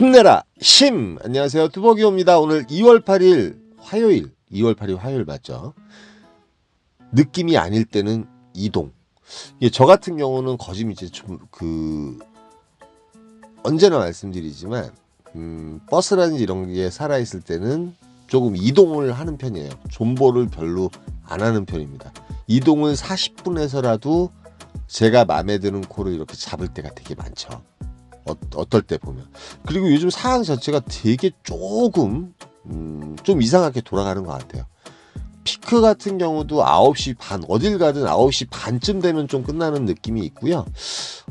힘내라 힘. 안녕하세요, 뚜벅이옵니다. 오늘 2월 8일 화요일, 2월 8일 화요일 맞죠? 느낌이 아닐 때는 이동. 저 같은 경우는 거짓이지 좀 언제나 말씀드리지만 버스라든지 이런 게 살아있을 때는 조금 이동을 하는 편이에요. 존버를 별로 안 하는 편입니다. 이동을 40분에서라도 제가 마음에 드는 코를 이렇게 잡을 때가 되게 많죠. 어떨 때 보면. 그리고 요즘 상황 자체가 되게 조금 좀 이상하게 돌아가는 것 같아요. 피크 같은 경우도 9시 반, 어딜 가든 9시 반쯤 되면 좀 끝나는 느낌이 있고요.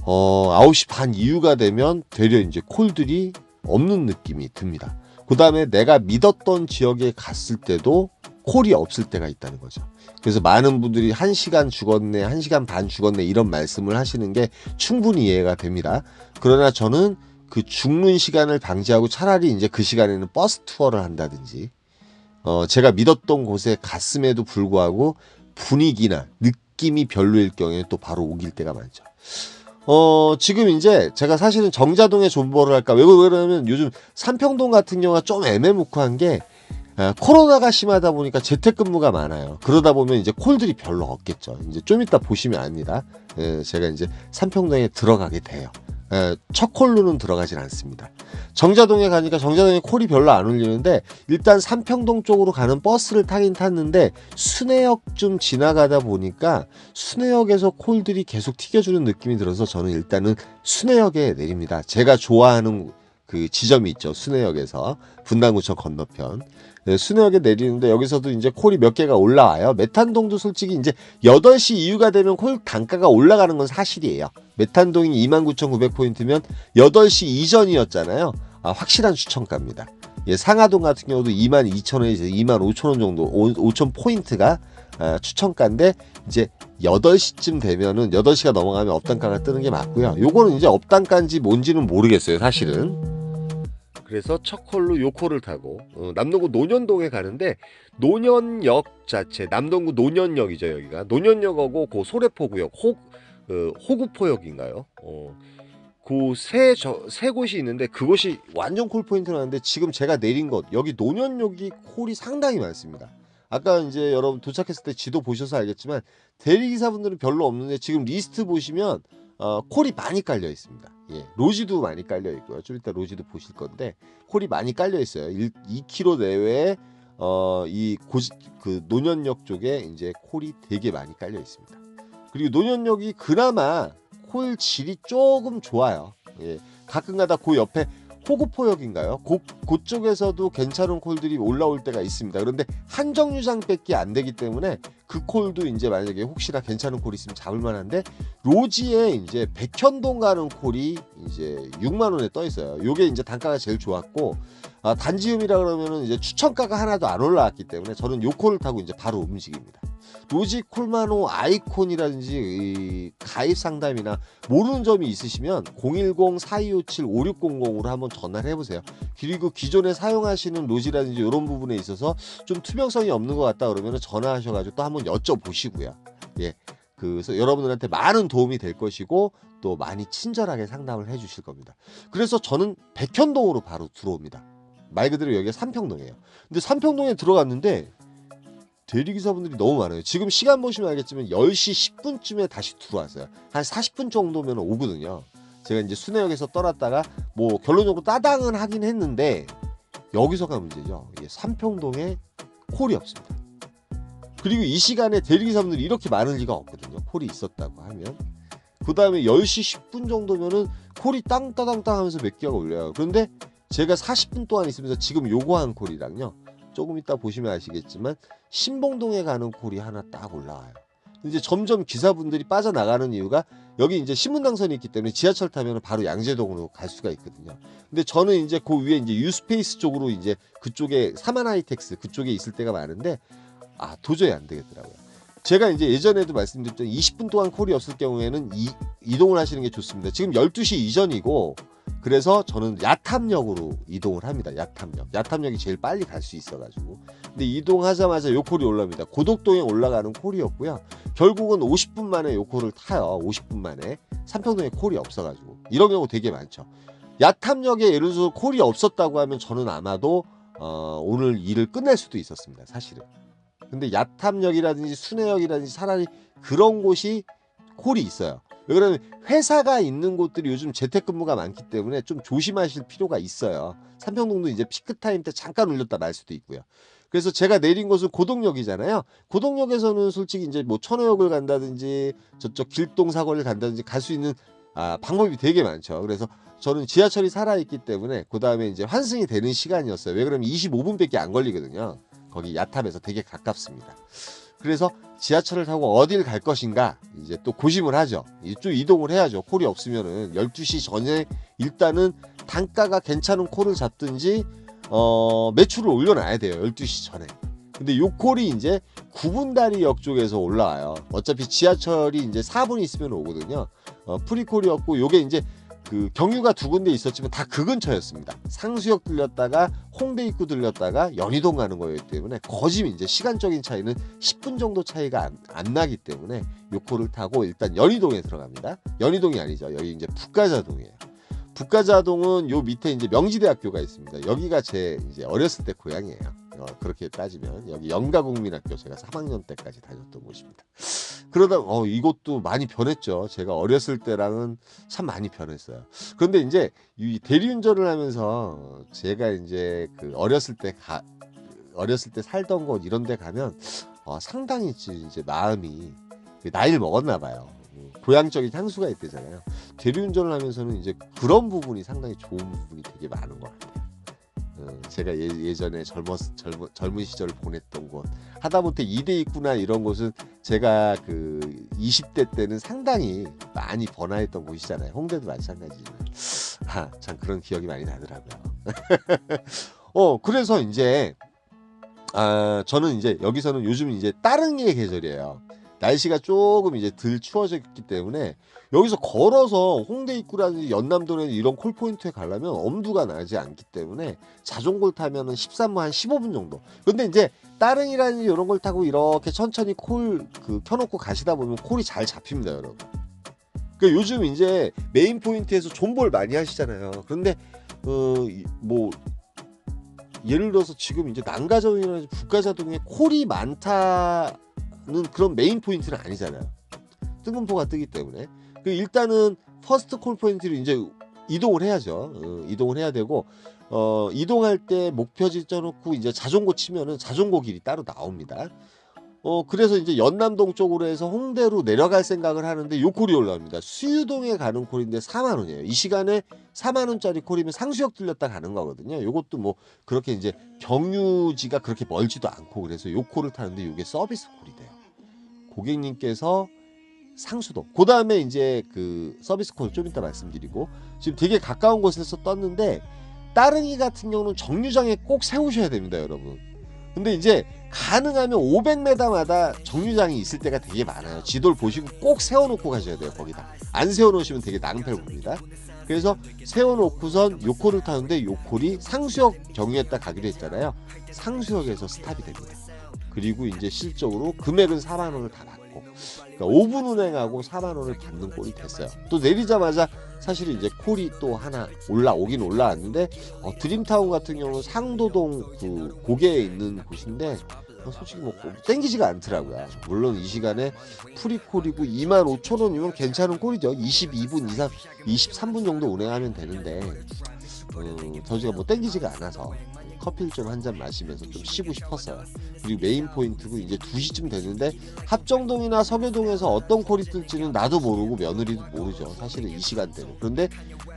9시 반 이후가 되면 되려 이제 콜들이 없는 느낌이 듭니다. 그 다음에 내가 믿었던 지역에 갔을 때도 콜이 없을 때가 있다는 거죠. 그래서 많은 분들이 1시간 죽었네, 1시간 반 죽었네 이런 말씀을 하시는 게 충분히 이해가 됩니다. 그러나 저는 그 죽는 시간을 방지하고 차라리 이제 그 시간에는 버스 투어를 한다든지 제가 믿었던 곳에 갔음에도 불구하고 분위기나 느낌이 별로일 경우에 또 바로 옮길 때가 많죠. 지금 이제 제가 사실은 정자동에 존버를 할까? 왜 그러냐면 요즘 삼평동 같은 경우가 좀 애매모호한 게 코로나가 심하다 보니까 재택근무가 많아요. 그러다 보면 이제 콜들이 별로 없겠죠. 이제 좀 이따 보시면 압니다. 제가 이제 삼평동에 들어가게 돼요. 첫 콜로는 들어가진 않습니다. 정자동에 가니까 정자동에 콜이 별로 안 울리는데 일단 삼평동 쪽으로 가는 버스를 타긴 탔는데 순회역 좀 지나가다 보니까 순회역에서 콜들이 계속 튀겨주는 느낌이 들어서 저는 일단은 순회역에 내립니다. 제가 좋아하는 그 지점이 있죠. 순회역에서 분당구청 건너편. 순회역에 내리는데 여기서도 이제 콜이 몇 개가 올라와요. 메탄동도 솔직히 이제 8시 이후가 되면 콜 단가가 올라가는 건 사실이에요. 메탄동이 29,900포인트면 8시 이전이었잖아요. 확실한 추천가입니다. 상하동 같은 경우도 22,000원에서 25,000원 정도, 5,000포인트가 추천가인데 이제 8시쯤 되면은 8시가 넘어가면 업단가가 뜨는 게 맞고요. 요거는 이제 업단가인지 뭔지는 모르겠어요, 사실은. 그래서 첫 콜로 요 콜을 타고 남동구 논현동에 가는데 논현역 자체, 남동구 논현역이죠. 여기가 논현역하고 그 소래포구역, 호구포역인가요? 그 세 곳이 있는데 그곳이 완전 콜 포인트라는데 지금 제가 내린 곳 여기 논현역이 콜이 상당히 많습니다. 아까 이제 여러분 도착했을 때 지도 보셔서 알겠지만 대리기사분들은 별로 없는데 지금 리스트 보시면 콜이 많이 깔려 있습니다. 로지도 많이 깔려 있고요. 좀 이따 로지도 보실 건데 콜이 많이 깔려 있어요. 2km 내외에 그 논현역 쪽에 이제 콜이 되게 많이 깔려 있습니다. 그리고 논현역이 그나마 콜 질이 조금 좋아요. 가끔가다 그 옆에 호구포역인가요? 그쪽에서도 괜찮은 콜들이 올라올 때가 있습니다. 그런데 한 정류장밖에 안 되기 때문에 그 콜도 이제 만약에 혹시나 괜찮은 콜이 있으면 잡을 만한데 로지에 이제 백현동 가는 콜이 이제 6만 원에 떠 있어요. 요게 이제 단가가 제일 좋았고 단지음이라 그러면은 이제 추천가가 하나도 안 올라왔기 때문에 저는 요 콜을 타고 이제 바로 움직입니다. 로지 콜마노 아이콘이라든지 이 가입 상담이나 모르는 점이 있으시면 010-4257-5600으로 한번 전화를 해보세요. 그리고 기존에 사용하시는 로지라든지 이런 부분에 있어서 좀 투명성이 없는 것 같다 그러면 전화하셔가지고 또 한번 여쭤보시고요. 그래서 여러분들한테 많은 도움이 될 것이고 또 많이 친절하게 상담을 해주실 겁니다. 그래서 저는 백현동으로 바로 들어옵니다. 말 그대로 여기가 삼평동이에요. 근데 삼평동에 들어갔는데 대리기사분들이 너무 많아요. 지금 시간 보시면 알겠지만 10시 10분쯤에 다시 들어왔어요. 한 40분 정도면 오거든요. 제가 이제 순회역에서 떠났다가 뭐 결론적으로 따당은 하긴 했는데 여기서가 문제죠. 삼평동에 콜이 없습니다. 그리고 이 시간에 대리기사분들이 이렇게 많을 리가 없거든요. 콜이 있었다고 하면. 그 다음에 10시 10분 정도면은 콜이 땅따당땅 하면서 몇 개가 올려요. 그런데 제가 40분 동안 있으면서 지금 요거 한 콜이랑요. 조금 이따 보시면 아시겠지만 신봉동에 가는 콜이 하나 딱 올라와요. 이제 점점 기사분들이 빠져나가는 이유가 여기 이제 신분당선이 있기 때문에 지하철 타면 바로 양재동으로 갈 수가 있거든요. 근데 저는 이제 그 위에 이제 유스페이스 쪽으로 이제 그쪽에 사만하이텍스 그쪽에 있을 때가 많은데 도저히 안 되겠더라고요. 제가 이제 예전에도 말씀드렸던 20분 동안 콜이 없을 경우에는 이동을 하시는 게 좋습니다. 지금 12시 이전이고 그래서 저는 야탐역으로 이동을 합니다. 야탐역이 제일 빨리 갈 수 있어가지고. 근데 이동하자마자 요 콜이 올라옵니다. 고덕동에 올라가는 콜이었고요. 결국은 50분 만에 요 콜을 타요. 50분 만에. 삼평동에 콜이 없어가지고. 이런 경우 되게 많죠. 야탐역에 예를 들어서 콜이 없었다고 하면 저는 아마도 오늘 일을 끝낼 수도 있었습니다. 사실은. 근데 야탐역이라든지 순회역이라든지 차라리 그런 곳이 콜이 있어요. 왜 그러면 회사가 있는 곳들이 요즘 재택근무가 많기 때문에 좀 조심하실 필요가 있어요. 삼평동도 이제 피크타임 때 잠깐 울렸다 말 수도 있고요. 그래서 제가 내린 곳은 고덕역이잖아요. 고덕역에서는 솔직히 이제 뭐 천호역을 간다든지 저쪽 길동사거리를 간다든지 갈 수 있는 방법이 되게 많죠. 그래서 저는 지하철이 살아있기 때문에 그 다음에 이제 환승이 되는 시간이었어요. 왜 그러면 25분밖에 안 걸리거든요. 거기 야탑에서 되게 가깝습니다. 그래서 지하철을 타고 어딜 갈 것인가 이제 또 고심을 하죠. 좀 이동을 해야죠. 콜이 없으면은 12시 전에 일단은 단가가 괜찮은 콜을 잡든지 매출을 올려놔야 돼요. 12시 전에. 근데 요 콜이 이제 구분다리역 쪽에서 올라와요. 어차피 지하철이 이제 4분 있으면 오거든요. 프리콜이었고 요게 이제 그 경유가 두 군데 있었지만 다 그 근처였습니다. 상수역 들렸다가 홍대 입구 들렸다가 연희동 가는 거였기 때문에 거짐 이제 시간적인 차이는 10분 정도 차이가 안 나기 때문에 요코를 타고 일단 연희동에 들어갑니다. 연희동이 아니죠. 여기 이제 북가자동이에요. 북가자동은 요 밑에 이제 명지대학교가 있습니다. 여기가 제 이제 어렸을 때 고향이에요. 그렇게 따지면 여기 영가국민학교 제가 3학년 때까지 다녔던 곳입니다. 그러다 이것도 많이 변했죠. 제가 어렸을 때랑은 참 많이 변했어요. 그런데 이제 이 대리운전을 하면서 제가 이제 그 어렸을 때 살던 곳 이런 데 가면 상당히 이제 마음이 나이를 먹었나 봐요. 고향적인 향수가 있대잖아요. 대리운전을 하면서는 이제 그런 부분이 상당히 좋은 부분이 되게 많은 것 같아요. 제가 예전에 젊은 시절을 보냈던 곳 하다못해 이대 입구나 이런 곳은 제가 그 20대 때는 상당히 많이 번화했던 곳이잖아요. 홍대도 마찬가지지만 참 그런 기억이 많이 나더라고요. 그래서 이제 저는 이제 여기서는 요즘 이제 따릉이의 계절이에요. 날씨가 조금 이제 덜 추워졌기 때문에 여기서 걸어서 홍대 입구라든지 연남동에 이런 콜포인트에 가려면 엄두가 나지 않기 때문에 자전거를 타면은 13분 한 15분 정도. 근데 이제 따릉이라든지 이런 걸 타고 이렇게 천천히 콜 켜놓고 가시다 보면 콜이 잘 잡힙니다, 여러분. 그러니까 요즘 이제 메인 포인트에서 존버를 많이 하시잖아요. 그런데 뭐 예를 들어서 지금 이제 난가정이나 북가자동에 콜이 많다는 그런 메인 포인트는 아니잖아요. 뜬금포가 뜨기 때문에 일단은 퍼스트 콜 포인트를 이제 이동을 해야죠. 이동을 해야 되고 이동할 때 목표지 쪄놓고 이제 자전거 치면은 자전거 길이 따로 나옵니다. 그래서 이제 연남동 쪽으로 해서 홍대로 내려갈 생각을 하는데 요 콜이 올라옵니다. 수유동에 가는 콜인데 4만 원이에요. 이 시간에 4만 원짜리 콜이면 상수역 들렸다 가는 거거든요. 요것도 뭐 그렇게 이제 경유지가 그렇게 멀지도 않고 그래서 요 콜을 타는데 요게 서비스 콜이 돼요. 고객님께서 상수도 그 다음에 이제 그 서비스 콜 좀 이따 말씀드리고 지금 되게 가까운 곳에서 떴는데 따릉이 같은 경우는 정류장에 꼭 세우셔야 됩니다, 여러분. 근데 이제 가능하면 500m마다 정류장이 있을 때가 되게 많아요. 지도를 보시고 꼭 세워놓고 가셔야 돼요. 거기다 안 세워놓으시면 되게 낭패봅니다. 그래서 세워놓고선 요콜을 타는데 요콜이 상수역 경유했다 가기로 했잖아요. 상수역에서 스탑이 됩니다. 그리고 이제 실적으로 금액은 4만 원을 다 받고 그러니까 5분 운행하고 4만 원을 받는 꼴이 됐어요. 또 내리자마자 사실 이제 콜이 또 하나 올라오긴 올라왔는데 드림타운 같은 경우는 상도동 그 고개에 있는 곳인데 솔직히 뭐 땡기지가 않더라고요. 물론 이 시간에 프리콜이고 25,000원이면 괜찮은 콜이죠. 22분 이상 23분 정도 운행하면 되는데 저지가 뭐 땡기지가 않아서 커피를 좀 한 잔 마시면서 좀 쉬고 싶었어요. 그리고 메인 포인트고 이제 2시쯤 됐는데 합정동이나 서교동에서 어떤 콜이 뜰지는 나도 모르고 며느리도 모르죠. 사실은 이 시간대는. 그런데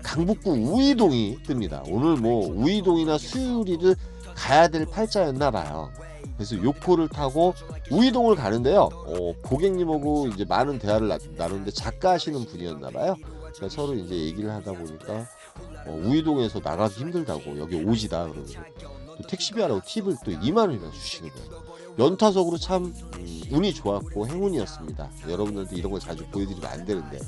강북구 우이동이 뜹니다. 오늘 뭐 우이동이나 수유리를 가야 될 팔자였나 봐요. 그래서 요 콜을 타고 우이동을 가는데요. 고객님하고 이제 많은 대화를 나누는데 작가 하시는 분이었나 봐요. 그러니까 서로 이제 얘기를 하다 보니까 우이동에서 나가기 힘들다고 여기 오지다 그러고 또 택시비 하라고 팁을 또 2만 원이나 주시는 거예요. 연타석으로 참 운이 좋았고 행운이었습니다. 여러분들한테 이런 걸 자주 보여드리면 안 되는데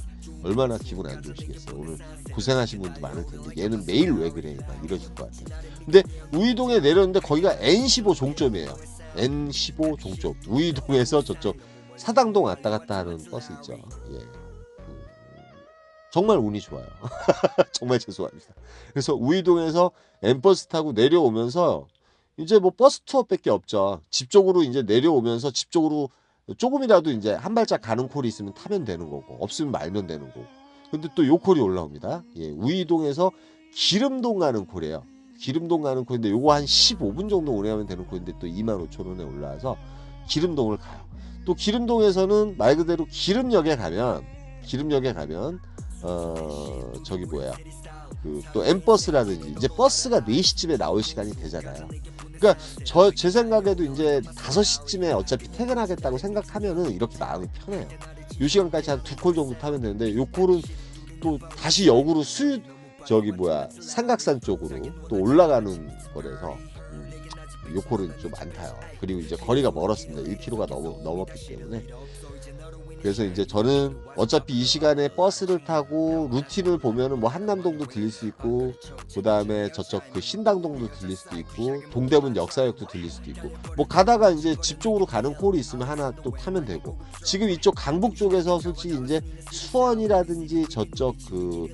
얼마나 기분 안 좋으시겠어요. 오늘 고생하신 분도 많을 텐데 얘는 매일 왜 그래 막 이러실 것 같아요. 근데 우이동에 내렸는데 거기가 N15 종점이에요. N15 종점. 우이동에서 저쪽 사당동 왔다 갔다 하는 버스 있죠. 예. 정말 운이 좋아요. 정말 죄송합니다. 그래서 우이동에서 엠버스 타고 내려오면서 이제 뭐 버스 투어밖에 없죠. 집 쪽으로 이제 내려오면서 집 쪽으로 조금이라도 이제 한 발짝 가는 콜이 있으면 타면 되는 거고, 없으면 말면 되는 거고. 근데 또 요 콜이 올라옵니다. 예, 우이동에서 기름동 가는 콜이에요. 기름동 가는 콜인데 요거 한 15분 정도 운행하면 되는 콜인데 또 25,000원에 올라와서 기름동을 가요. 또 기름동에서는 말 그대로 기름역에 가면 저기 뭐야, 그 또 엠버스라든지 이제 버스가 4시쯤에 나올 시간이 되잖아요. 그러니까 제 생각에도 이제 5시쯤에 어차피 퇴근하겠다고 생각하면은 이렇게 마음이 편해요. 요 시간까지 한 2콜 정도 타면 되는데 요 콜은 또 다시 역으로 저기 뭐야, 삼각산 쪽으로 또 올라가는 거라서 요 콜은 좀 안 타요. 그리고 이제 거리가 멀었습니다. 1km가 넘었기 때문에. 그래서 이제 저는 어차피 이 시간에 버스를 타고 루틴을 보면은 뭐 한남동도 들릴 수 있고, 그 다음에 저쪽 그 신당동도 들릴 수도 있고, 동대문 역사역도 들릴 수도 있고, 뭐 가다가 이제 집 쪽으로 가는 콜이 있으면 하나 또 타면 되고, 지금 이쪽 강북 쪽에서 솔직히 이제 수원이라든지 저쪽 그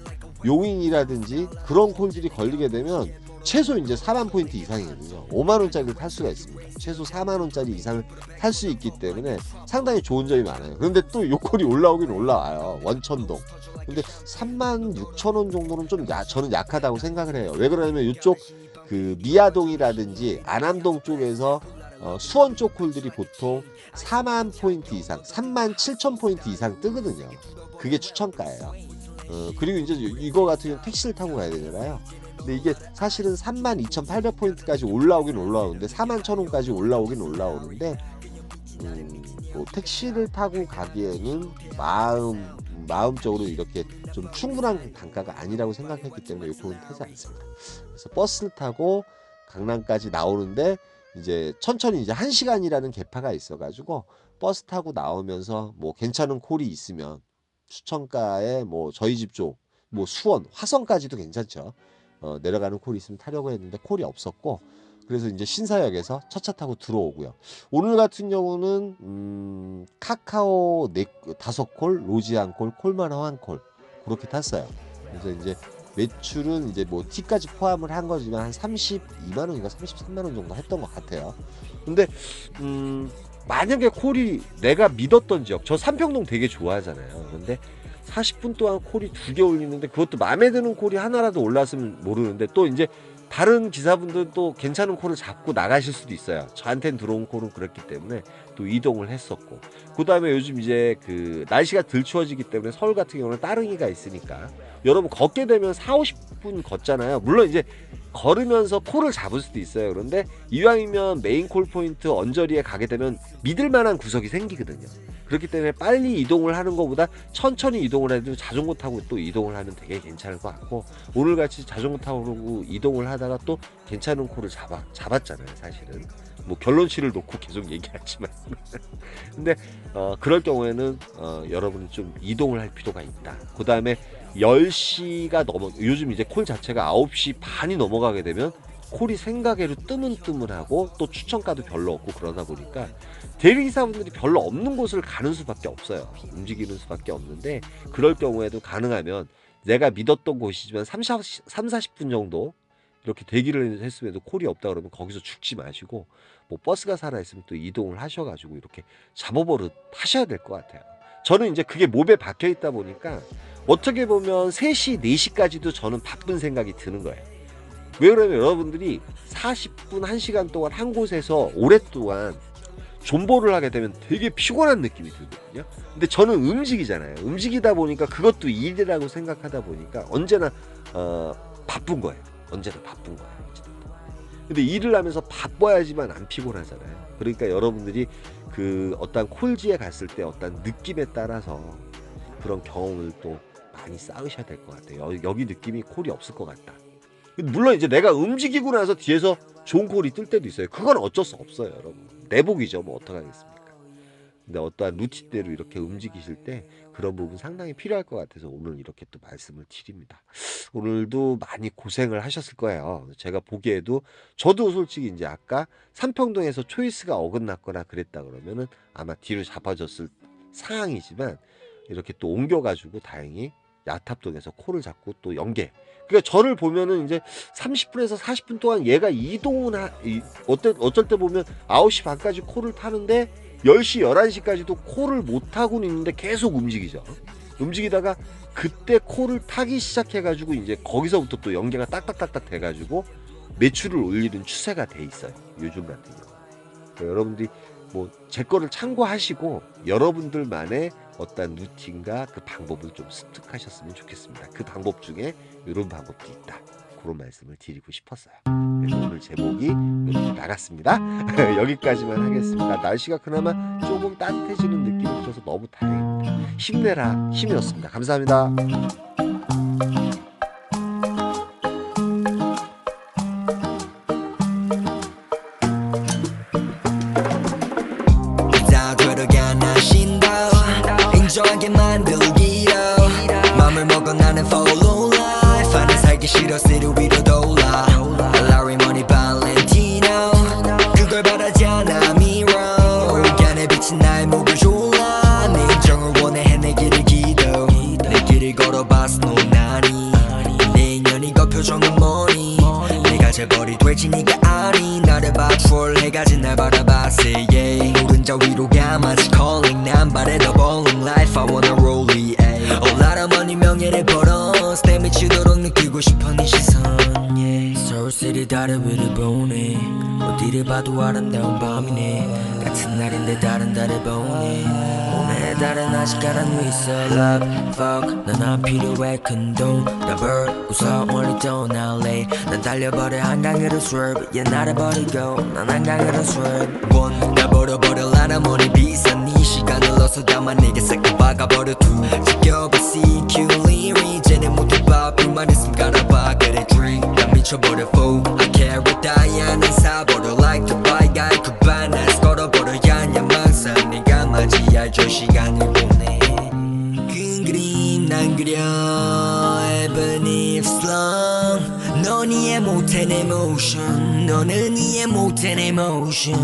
용인이라든지 그런 콜들이 걸리게 되면 최소 이제 4만 포인트 이상이거든요. 5만 원짜리를 탈 수가 있습니다. 최소 4만 원짜리 이상을 탈 수 있기 때문에 상당히 좋은 점이 많아요. 그런데 또 요콜이 올라오긴 올라와요. 원천동. 근데 3만 6천 원 정도는 좀 저는 약하다고 생각을 해요. 왜 그러냐면 이쪽 그 미아동이라든지 안암동 쪽에서 수원 쪽 콜들이 보통 4만 포인트 이상, 3만 7천 포인트 이상 뜨거든요. 그게 추천가예요. 그리고 이제 이거 같은 경우 택시를 타고 가야 되잖아요. 근데 이게 사실은 32,800포인트까지 올라오긴 올라오는데 41,000원까지 올라오긴 올라오는데 뭐 택시를 타고 가기에는 마음적으로 이렇게 좀 충분한 단가가 아니라고 생각했기 때문에 요거는 타지 않습니다. 그래서 버스를 타고 강남까지 나오는데 이제 천천히 이제 1시간이라는 계파가 있어가지고 버스 타고 나오면서 뭐 괜찮은 콜이 있으면 추천가에 뭐 저희 집 쪽 뭐 수원 화성까지도 괜찮죠. 내려가는 콜이 있으면 타려고 했는데 콜이 없었고, 그래서 이제 신사역에서 첫 차 타고 들어오고요. 오늘 같은 경우는 카카오 5콜, 로지 한 콜, 콜마나 한 콜 그렇게 탔어요. 그래서 이제 매출은 이제 뭐 티까지 포함을 한 거지만 한 32만 원인가 33만 원 정도 했던 것 같아요. 근데 만약에 콜이 내가 믿었던 지역, 저 삼평동 되게 좋아하잖아요. 근데 40분 동안 콜이 2개 올리는데 그것도 마음에 드는 콜이 하나라도 올랐으면 모르는데, 또 이제 다른 기사분들은 또 괜찮은 콜을 잡고 나가실 수도 있어요. 저한테는 들어온 콜은 그렇기 때문에 또 이동을 했었고, 그 다음에 요즘 이제 그 날씨가 덜 추워지기 때문에 서울 같은 경우는 따릉이가 있으니까 여러분 걷게 되면 4, 50분 걷잖아요. 물론 이제 걸으면서 콜을 잡을 수도 있어요. 그런데 이왕이면 메인 콜 포인트 언저리에 가게 되면 믿을 만한 구석이 생기거든요. 그렇기 때문에 빨리 이동을 하는 것보다 천천히 이동을 해도 자전거 타고 또 이동을 하면 되게 괜찮을 것 같고, 오늘같이 자전거 타고 이동을 하다가 또 괜찮은 콜을 잡았잖아요. 사실은 뭐 결론치를 놓고 계속 얘기하지만 근데 그럴 경우에는 여러분이 좀 이동을 할 필요가 있다. 그 다음에 10시가 요즘 이제 콜 자체가 9시 반이 넘어가게 되면 콜이 생각외로 뜨문뜨문하고 또 추천가도 별로 없고, 그러다 보니까 대리기사분들이 별로 없는 곳을 가는 수밖에 없어요. 움직이는 수밖에 없는데, 그럴 경우에도 가능하면 내가 믿었던 곳이지만 40분 정도 이렇게 대기를 했음에도 콜이 없다 그러면 거기서 죽지 마시고, 뭐 버스가 살아있으면 또 이동을 하셔가지고 이렇게 잡아버릇 하셔야 될 것 같아요. 저는 이제 그게 몸에 박혀 있다 보니까 어떻게 보면 3시, 4시까지도 저는 바쁜 생각이 드는 거예요. 왜 그러면 여러분들이 40분, 1시간 동안 한 곳에서 오랫동안 존버를 하게 되면 되게 피곤한 느낌이 들거든요. 근데 저는 움직이잖아요. 움직이다 보니까 그것도 일이라고 생각하다 보니까 언제나 바쁜 거예요. 언제나 바쁜 거예요. 근데 일을 하면서 바빠야지만 안 피곤하잖아요. 그러니까 여러분들이 그 어떤 콜지에 갔을 때 어떤 느낌에 따라서 그런 경험을 또 많이 쌓으셔야 될 것 같아요. 여기 느낌이 콜이 없을 것 같다. 물론 이제 내가 움직이고 나서 뒤에서 좋은 콜이 뜰 때도 있어요. 그건 어쩔 수 없어요, 여러분. 내복이죠. 뭐 어떡하겠습니까? 근데 어떠한 루틴대로 이렇게 움직이실 때 그런 부분 상당히 필요할 것 같아서 오늘 이렇게 또 말씀을 드립니다. 오늘도 많이 고생을 하셨을 거예요. 제가 보기에도 저도 솔직히 이제 아까 삼평동에서 초이스가 어긋났거나 그랬다 그러면은 아마 뒤로 잡아줬을 상황이지만, 이렇게 또 옮겨가지고 다행히 야탑동에서 코를 잡고 또 연계. 그러니까 저를 보면은 이제 30분에서 40분 동안 얘가 이동은 어쩔 때 보면 9시 반까지 코를 타는데 10시 11시까지도 코를 못 타고는 있는데 계속 움직이죠. 움직이다가 그때 코를 타기 시작해가지고 이제 거기서부터 또 연계가 딱딱딱딱 돼가지고 매출을 올리는 추세가 돼 있어요. 요즘 같은 경우. 그러니까 여러분들이 뭐 제 거를 참고하시고 여러분들만의 어떤 루틴과 그 방법을 좀 습득하셨으면 좋겠습니다. 그 방법 중에 이런 방법도 있다. 그런 말씀을 드리고 싶었어요. 그래서 오늘 제목이 이렇게 나갔습니다. 여기까지만 하겠습니다. 날씨가 그나마 조금 따뜻해지는 느낌이 들어서 너무 다행입니다. 힘내라 힘이었습니다. 감사합니다. 인정하게 만들기로 맘을 먹어 나는 follow life 나는 살기 싫어 city 위로 돌아 Larry money Valentino 그걸 바라지 않아 mirror 안에 비친 나의 목을 졸라 내 인정을 원해 해내기를 기도 내 길을 걸어봤어 노나니 내 인연이 그 표정은 뭐니 내가 재벌이 될지 니가 아니 나를 봐 troll 해가지 날 바라봤어 yeah 오른자 위로 가마치 calling 난 바래 더 bowling life I wanna roll it all lot of money 명예를 벌어 내 미치도록 느끼고 싶어 네 시선 yeah 서울시리 다른 위를 보네 어디를 봐도 아름다운 밤이네 같은 날인데 다른 달을 보네 오늘의 달은 아직 가란 위 있어 love fuck 난 안 필요해 큰돈 다 벌고서 멀리 떠날래 난 달려버려 한강으로 swerve yeah 나를 버리고 난 한강으로 swerve 나 버려버려라 머리 비싼 네 시간을 넣어서 담아 내게 싹 박아버려 two 지겨봐 CQ 리리 이제는 못해봐 불만 있음 갈아봐 그래 dream 난 미쳐버려 fool I carry 다이아는 사버려 like the bike guy 그 바나스 걸어버려야 야망상 내가 맞이할 저 시간을 보내 큰 그림 난 그려 even if long 넌 이해 못해 내 motion 너는 이해 못해 내 motion